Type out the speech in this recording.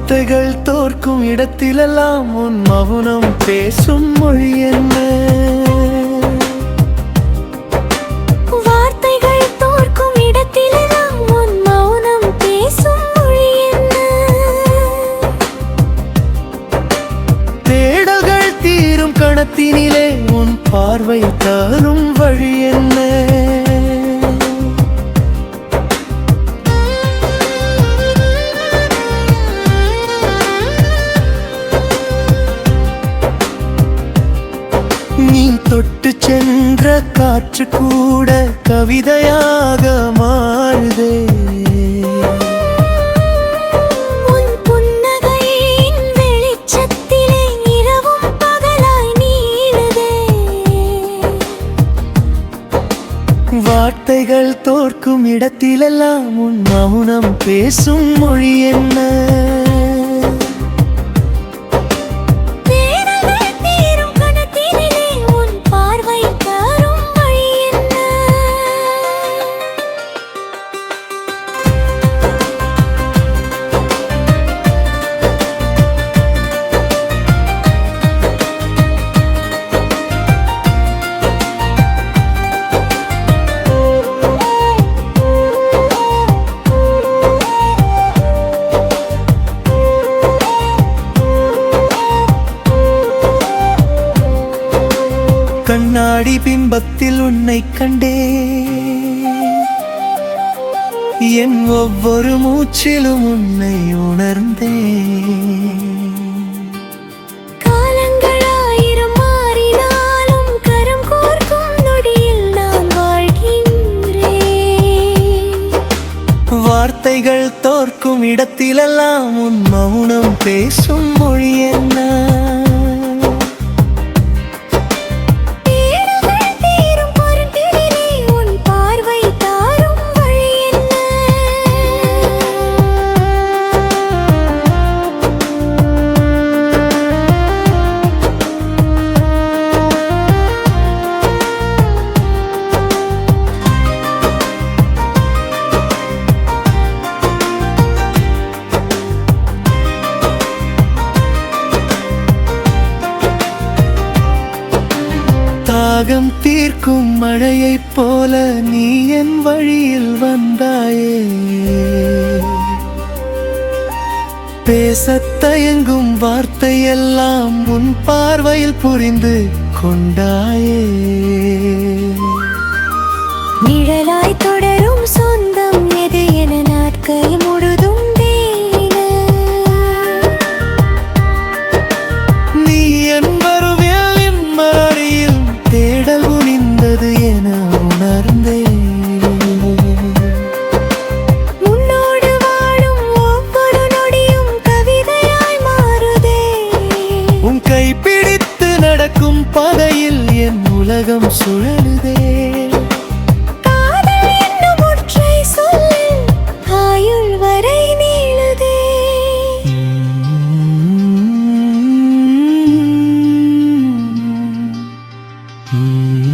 வார்த்தைகள் தோற்கும் இடத்திலெல்லாம் உன் மௌனம் பேசும் மொழி என்ன? வார்த்தைகள் தோற்கும் இடத்திலெல்லாம் உன் மௌனம் பேசும் மொழி என்ன? தேடல்கள் தீரும் கணத்தினிலே உன் பார்வை தரும் வழி என்ன? நீ தொட்டு சென்ற காற்று கூட கவிதையாக மாறுதே. உன் புன்னகையின் வெளிச்சத்திலே இரவும் பகலாய் நீளுதே. வார்த்தைகள் தோற்கும் இடத்திலெல்லாம் உன் மௌனம் பேசும் மொழி என்ன? கண்ணாடி பிம்பத்தில் உன்னை கண்டே, என் ஒவ்வொரு மூச்சிலும் உன்னை உணர்ந்தே. காலங்களாயிரம் மாறினாலும் கரம் கோர்க்கும் நொடியில் நான் வாழ்கின்றேன். வார்த்தைகள் தோற்கும் இடத்திலெல்லாம் உன் மௌனம் பேசும் மொழி என்ன? தாகம் தீர்க்கும் மழையைப் போல நீ என் வழியில் வந்தாயே. பேசத் தயங்கும் வார்த்தையெல்லாம் உன் பார்வையில் புரிந்து கொண்டாயே. நிழலாய் தொடரும் சொந்தம் எது என நாட்கள் முழுதும் தேன. நீ என் வருவில் இம்மறையில் தேடல் புரிந்தது என உணர்ந்தேன். உன்னோடு வாழும் ஒவ்வொரு நொடியும் கவிதையாய் மாறுதே. உன் கை பிடித்து நடக்கும் பாதையில் என் உலகம் சுழலுதே. காதல் என்னும் ஒற்றை சொல்லில் ஆயுள் வரை நீளுதே. Mm-hmm.